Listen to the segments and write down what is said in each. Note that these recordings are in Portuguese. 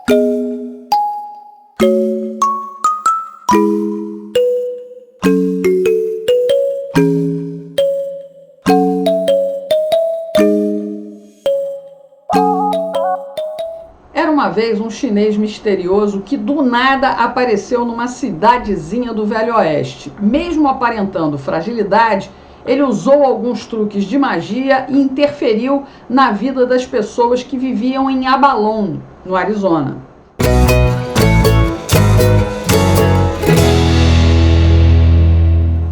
Era uma vez um chinês misterioso que do nada apareceu numa cidadezinha do Velho Oeste. Mesmo aparentando fragilidade, ele usou alguns truques de magia e interferiu na vida das pessoas que viviam em Avalon, no Arizona.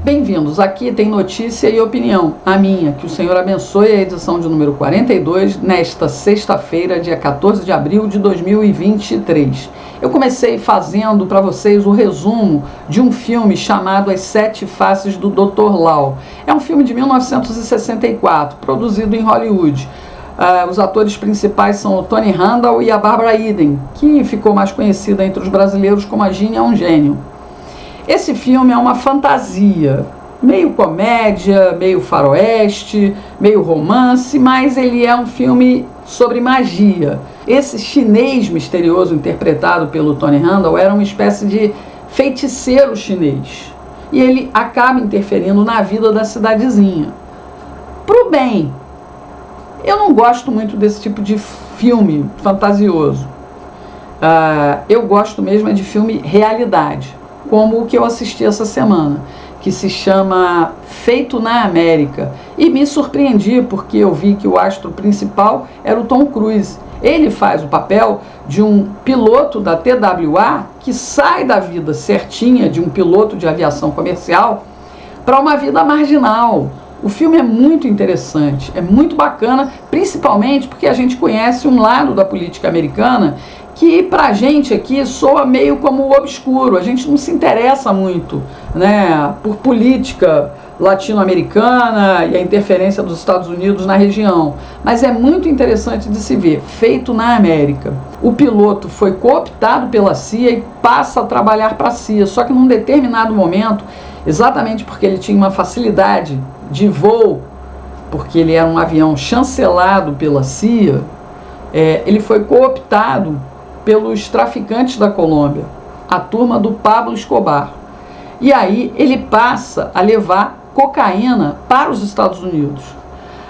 Bem-vindos, aqui tem notícia e opinião, a minha, que o Senhor abençoe, a edição de número 42, nesta sexta-feira, dia 14 de abril de 2023. Eu comecei fazendo para vocês o resumo de um filme chamado As Sete Faces do Dr. Lao. É um filme de 1964, produzido em Hollywood. Os atores principais são o Tony Randall e a Barbara Eden, que ficou mais conhecida entre os brasileiros como a Ginny é um gênio. Esse filme é uma fantasia, meio comédia, meio faroeste, meio romance, mas ele é um filme sobre magia. Esse chinês misterioso interpretado pelo Tony Randall era uma espécie de feiticeiro chinês. E ele acaba interferindo na vida da cidadezinha. Pro bem, eu não gosto muito desse tipo de filme fantasioso. Eu gosto mesmo de filme realidade, como o que eu assisti essa semana, que se chama Feito na América. E me surpreendi porque eu vi que o astro principal era o Tom Cruise. Ele faz o papel de um piloto da TWA que sai da vida certinha de um piloto de aviação comercial para uma vida marginal. O filme é muito interessante, é muito bacana, principalmente porque a gente conhece um lado da política americana que pra gente aqui soa meio como obscuro. A gente não se interessa muito, né, por política latino-americana e a interferência dos Estados Unidos na região. Mas é muito interessante de se ver, Feito na América. O piloto foi cooptado pela CIA e passa a trabalhar para a CIA, só que num determinado momento, exatamente porque ele tinha uma facilidade de voo, porque ele era um avião chancelado pela CIA, ele foi cooptado pelos traficantes da Colômbia, a turma do Pablo Escobar. E aí ele passa a levar cocaína para os Estados Unidos.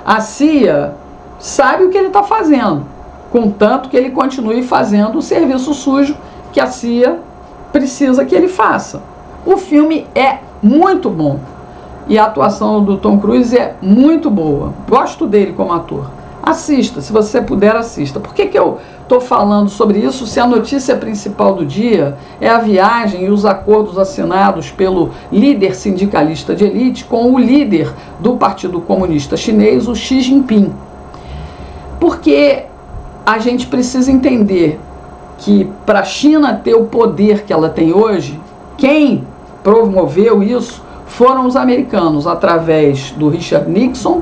A CIA sabe o que ele está fazendo, contanto que ele continue fazendo o serviço sujo que a CIA precisa que ele faça. O filme é muito bom e a atuação do Tom Cruise é muito boa. Gosto dele como ator. Assista, se você puder, assista. Por que eu estou falando sobre isso se a notícia principal do dia é a viagem e os acordos assinados pelo líder sindicalista de elite com o líder do Partido Comunista Chinês, o Xi Jinping? Porque a gente precisa entender que para a China ter o poder que ela tem hoje, quem promoveu isso foram os americanos, através do Richard Nixon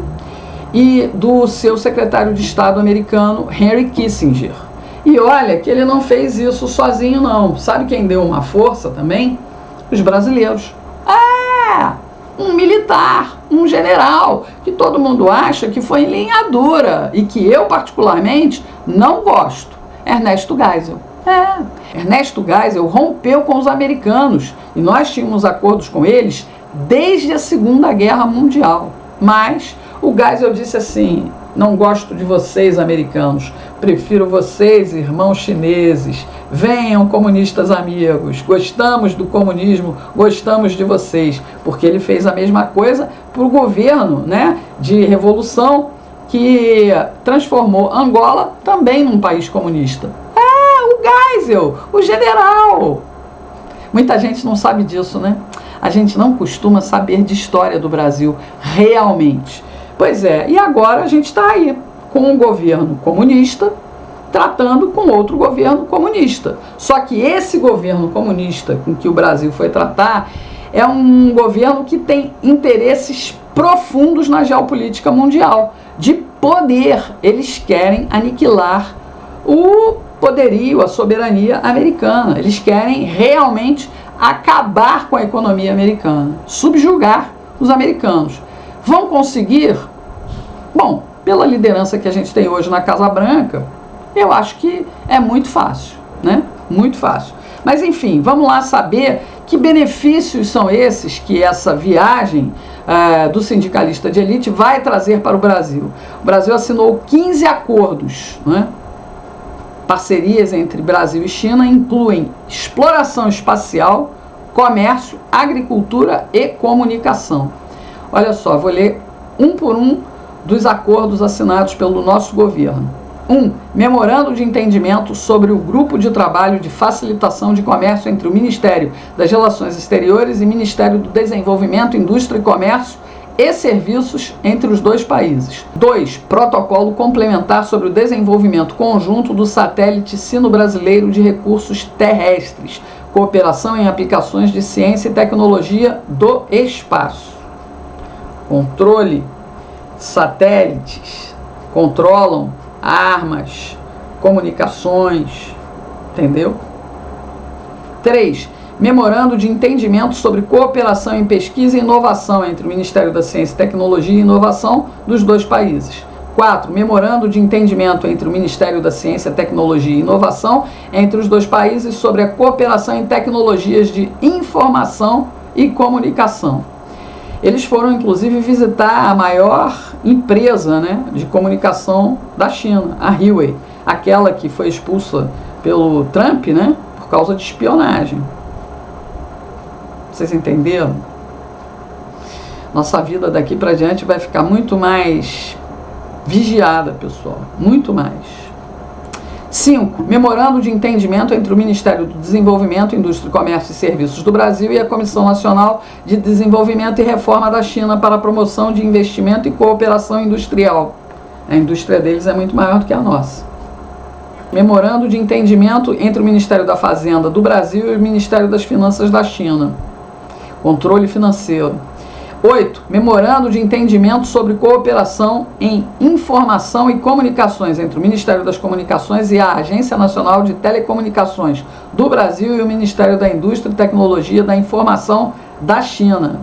e do seu secretário de Estado americano, Henry Kissinger. E olha que ele não fez isso sozinho não. Sabe quem deu uma força também? Os brasileiros. Um militar, um general, que todo mundo acha que foi em linha dura e que eu particularmente não gosto. Ernesto Geisel. Ernesto Geisel rompeu com os americanos e nós tínhamos acordos com eles desde a Segunda Guerra Mundial. Mas o Geisel disse assim: não gosto de vocês, americanos, prefiro vocês, irmãos chineses. Venham, comunistas amigos, gostamos do comunismo, gostamos de vocês. Porque ele fez a mesma coisa para o governo, né, de revolução que transformou Angola também num país comunista. O Geisel, o general. Muita gente não sabe disso, né? A gente não costuma saber de história do Brasil realmente. Pois é, e agora a gente está aí com um governo comunista tratando com outro governo comunista. Só que esse governo comunista com que o Brasil foi tratar é um governo que tem interesses profundos na geopolítica mundial, de poder. Eles querem aniquilar o poderio, a soberania americana. Eles querem realmente acabar com a economia americana, subjugar os americanos. Vão conseguir? Bom, pela liderança que a gente tem hoje na Casa Branca, eu acho que é muito fácil. né? Muito fácil. Mas enfim, vamos lá saber que benefícios são esses que essa viagem do sindicalista de elite vai trazer para o Brasil. O Brasil assinou 15 acordos, né? Parcerias entre Brasil e China incluem exploração espacial, comércio, agricultura e comunicação. Olha só, vou ler um por um dos acordos assinados pelo nosso governo. 1. Memorando de entendimento sobre o grupo de trabalho de facilitação de comércio entre o Ministério das Relações Exteriores e o Ministério do Desenvolvimento, Indústria e Comércio e Serviços entre os dois países. 2. Protocolo complementar sobre o desenvolvimento conjunto do satélite sino-brasileiro de recursos terrestres, cooperação em aplicações de ciência e tecnologia do espaço. Controle. Satélites controlam armas, comunicações, entendeu? 3. Memorando de entendimento sobre cooperação em pesquisa e inovação entre o Ministério da Ciência, Tecnologia e Inovação dos dois países. 4. Memorando de entendimento entre o Ministério da Ciência, Tecnologia e Inovação entre os dois países sobre a cooperação em tecnologias de informação e comunicação. Eles foram, inclusive, visitar a maior empresa, né, de comunicação da China, a Huawei, aquela que foi expulsa pelo Trump, né, por causa de espionagem. Vocês entenderam? Nossa vida daqui para diante vai ficar muito mais vigiada, pessoal, muito mais. 5. Memorando de entendimento entre o Ministério do Desenvolvimento, Indústria, Comércio e Serviços do Brasil e a Comissão Nacional de Desenvolvimento e Reforma da China para a promoção de investimento e cooperação industrial. A indústria deles é muito maior do que a nossa. Memorando de entendimento entre o Ministério da Fazenda do Brasil e o Ministério das Finanças da China. Controle financeiro. 8. Memorando de entendimento sobre cooperação em informação e comunicações entre o Ministério das Comunicações e a Agência Nacional de Telecomunicações do Brasil e o Ministério da Indústria e Tecnologia da Informação da China.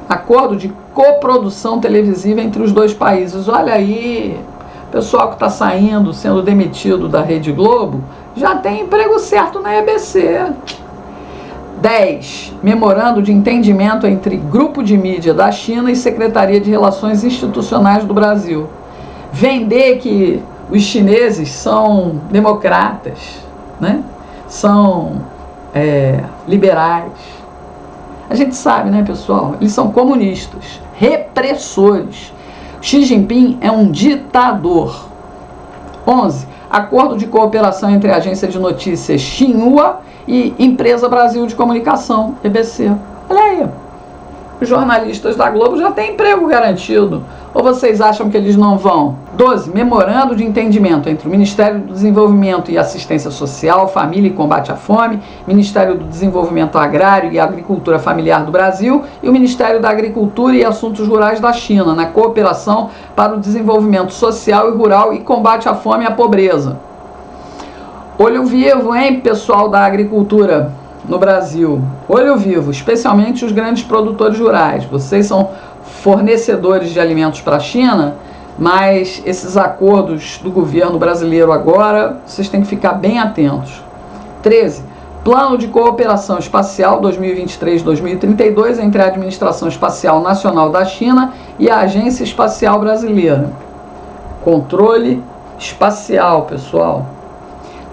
Acordo de coprodução televisiva entre os dois países. Olha aí, pessoal que está saindo, sendo demitido da Rede Globo, já tem emprego certo na EBC. 10. Memorando de entendimento entre Grupo de Mídia da China e Secretaria de Relações Institucionais do Brasil. Vender que os chineses são democratas, né? São liberais. A gente sabe, né, pessoal? Eles são comunistas, repressores. Xi Jinping é um ditador. 11. Acordo de cooperação entre a agência de notícias Xinhua e Empresa Brasil de Comunicação, EBC. Olha aí, os jornalistas da Globo já têm emprego garantido. Ou vocês acham que eles não vão? 12. Memorando de entendimento entre o Ministério do Desenvolvimento e Assistência Social, Família e Combate à Fome, Ministério do Desenvolvimento Agrário e Agricultura Familiar do Brasil e o Ministério da Agricultura e Assuntos Rurais da China, na cooperação para o desenvolvimento social e rural e combate à fome e à pobreza. Olho vivo, hein, pessoal da agricultura no Brasil. Olho vivo, especialmente os grandes produtores rurais. Vocês são fornecedores de alimentos para a China, mas esses acordos do governo brasileiro agora, vocês têm que ficar bem atentos. 13. Plano de Cooperação Espacial 2023-2032 entre a Administração Espacial Nacional da China e a Agência Espacial Brasileira. Controle espacial, pessoal.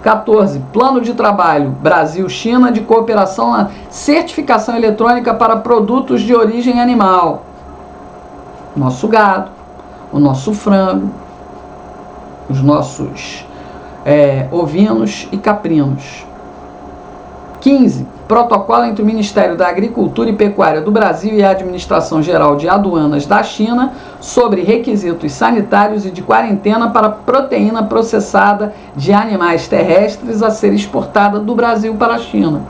14. Plano de trabalho Brasil-China de cooperação na certificação eletrônica para produtos de origem animal. Nosso gado, o nosso frango, os nossos ovinos e caprinos. 15. Protocolo entre o Ministério da Agricultura e Pecuária do Brasil e a Administração Geral de Aduanas da China sobre requisitos sanitários e de quarentena para proteína processada de animais terrestres a ser exportada do Brasil para a China.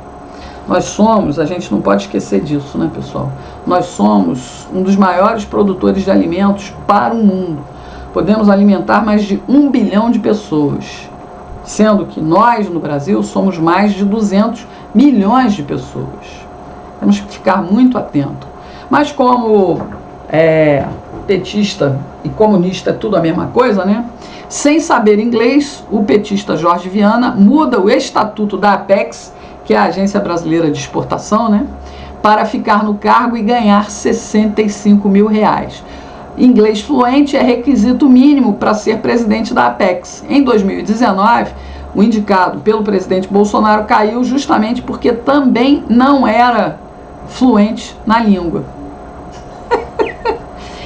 Nós somos, a gente não pode esquecer disso, né, pessoal? Nós somos um dos maiores produtores de alimentos para o mundo. Podemos alimentar mais de 1 bilhão de pessoas, sendo que nós, no Brasil, somos mais de 200 milhões de pessoas. Temos que ficar muito atento. Mas como petista e comunista é tudo a mesma coisa, né? Sem saber inglês, o petista Jorge Viana muda o estatuto da Apex, que é a Agência Brasileira de Exportação, né? Para ficar no cargo e ganhar 65 mil reais. Inglês fluente é requisito mínimo para ser presidente da Apex. Em 2019, o indicado pelo presidente Bolsonaro caiu justamente porque também não era fluente na língua.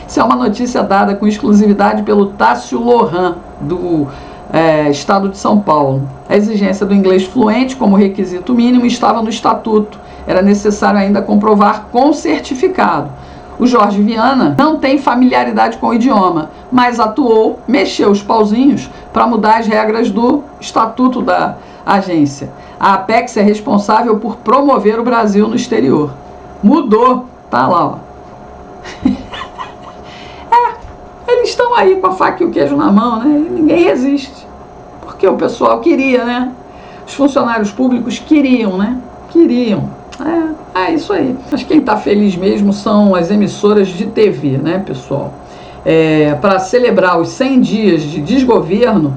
Isso é uma notícia dada com exclusividade pelo Tássio Lohan, do Estado de São Paulo. A exigência do inglês fluente como requisito mínimo estava no estatuto. Era necessário ainda comprovar com certificado. O Jorge Viana não tem familiaridade com o idioma, mas atuou, mexeu os pauzinhos para mudar as regras do estatuto da agência. A Apex é responsável por promover o Brasil no exterior. Mudou, tá lá, ó. Eles estão aí com a faca e o queijo na mão, né? E ninguém resiste. Porque o pessoal queria, né? Os funcionários públicos queriam, né? Queriam. É isso aí. Mas quem está feliz mesmo são as emissoras de TV, né, pessoal? Para celebrar os 100 dias de desgoverno,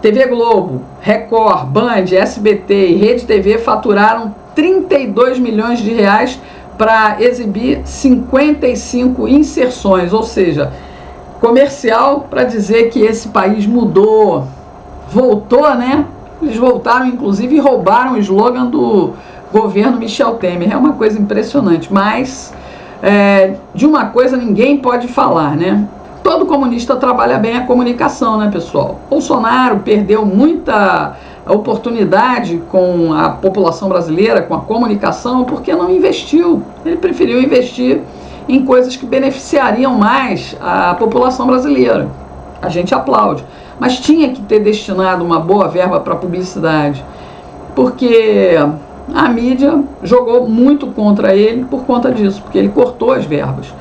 TV Globo, Record, Band, SBT e Rede TV faturaram 32 milhões de reais para exibir 55 inserções, ou seja, comercial para dizer que esse país mudou, voltou, né? Eles voltaram, inclusive, e roubaram o slogan do governo Michel Temer. É uma coisa impressionante, mas de uma coisa ninguém pode falar, né? Todo comunista trabalha bem a comunicação, né, pessoal? Bolsonaro perdeu muita oportunidade com a população brasileira, com a comunicação, porque não investiu. Ele preferiu investir em coisas que beneficiariam mais a população brasileira. A gente aplaude. Mas tinha que ter destinado uma boa verba para publicidade, porque a mídia jogou muito contra ele por conta disso, porque ele cortou as verbas.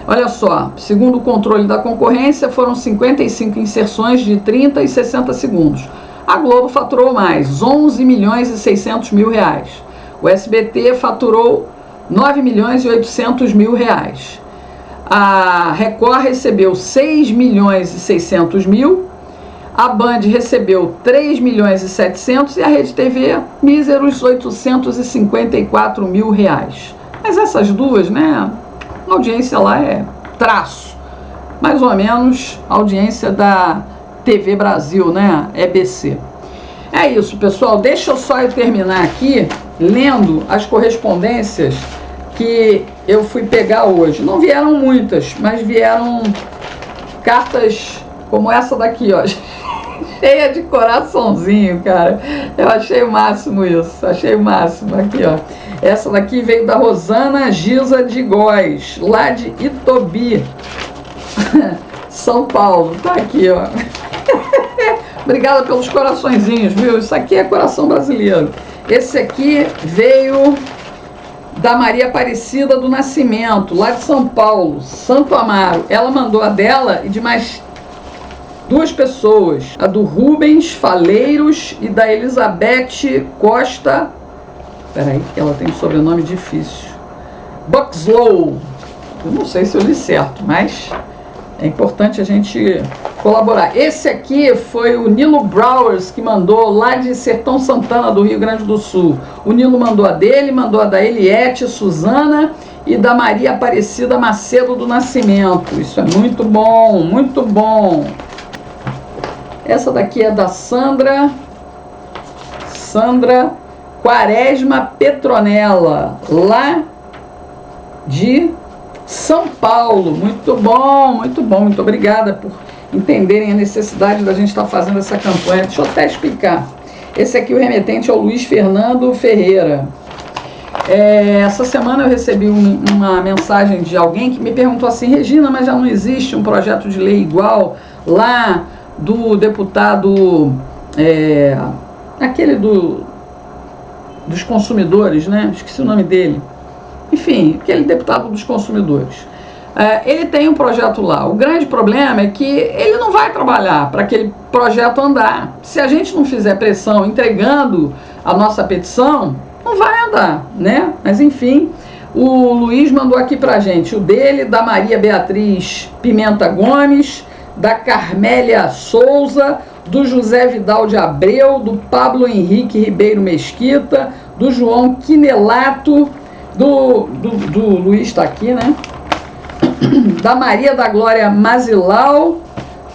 Olha só, segundo o controle da concorrência, foram 55 inserções de 30 e 60 segundos. A Globo faturou mais, 11 milhões e 600 mil reais. O SBT faturou 9 milhões e 800 mil reais. A Record recebeu 6 milhões e 600 mil. A Band recebeu 3 milhões e 700 e a Rede TV, míseros 854 mil reais. Mas essas duas, né, a audiência lá é traço. Mais ou menos a audiência da TV Brasil, né, EBC. É isso, pessoal. Deixa eu só terminar aqui lendo as correspondências que eu fui pegar hoje. Não vieram muitas, mas vieram cartas como essa daqui, ó. Cheia de coraçãozinho, cara. Eu achei o máximo isso. Achei o máximo. Aqui, ó. Essa daqui veio da Rosana Giza de Góes, lá de Itobi, São Paulo. Tá aqui, ó. Obrigada pelos coraçõezinhos, viu? Isso aqui é coração brasileiro. Esse aqui veio da Maria Aparecida do Nascimento, lá de São Paulo, Santo Amaro. Ela mandou a dela e de mais duas pessoas, a do Rubens Faleiros e da Elizabeth Costa. Peraí, que ela tem um sobrenome difícil. Buxlow. Eu não sei se eu li certo, mas é importante a gente colaborar. Esse aqui foi o Nilo Browers que mandou lá de Sertão Santana, do Rio Grande do Sul. O Nilo mandou a dele, mandou a da Eliette Suzana e da Maria Aparecida Macedo do Nascimento. Isso é muito bom, muito bom. Essa daqui é da Sandra Quaresma Petronella, lá de São Paulo. Muito bom, muito bom. Muito obrigada por entenderem a necessidade da gente estar fazendo essa campanha. Deixa eu até explicar. Esse aqui, o remetente é o Luiz Fernando Ferreira. Essa semana eu recebi uma mensagem de alguém que me perguntou assim: Regina, mas já não existe um projeto de lei igual lá do deputado, aquele dos consumidores, né? Esqueci o nome dele. Enfim, aquele deputado dos consumidores. Ele tem um projeto lá. O grande problema é que ele não vai trabalhar para aquele projeto andar. Se a gente não fizer pressão entregando a nossa petição, não vai andar, né? Mas enfim, O Luiz mandou aqui pra gente o dele, da Maria Beatriz Pimenta Gomes, da Carmélia Souza, do José Vidal de Abreu, do Pablo Henrique Ribeiro Mesquita, do João Quinelato, do Luiz está aqui, né? Da Maria da Glória Mazilau,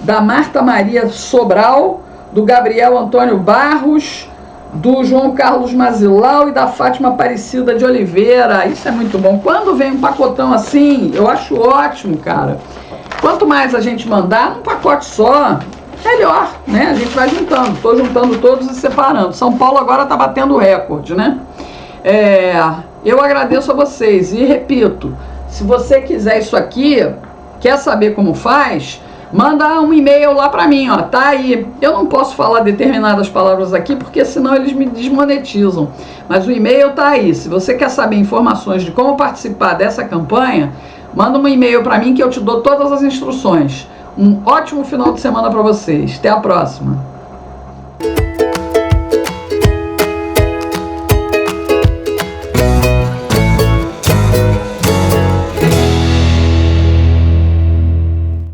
da Marta Maria Sobral, do Gabriel Antônio Barros, do João Carlos Mazilau e da Fátima Aparecida de Oliveira. Isso é muito bom. Quando vem um pacotão assim, eu acho ótimo, cara. Quanto mais a gente mandar num pacote só, melhor, né? A gente vai juntando. Estou juntando todos e separando. São Paulo agora está batendo o recorde, né? Eu agradeço a vocês e repito, se você quiser isso aqui, quer saber como faz, manda um e-mail lá para mim, ó, tá aí. Eu não posso falar determinadas palavras aqui porque senão eles me desmonetizam, mas o e-mail tá aí. Se você quer saber informações de como participar dessa campanha, manda um e-mail para mim que eu te dou todas as instruções. Um ótimo final de semana para vocês. Até a próxima.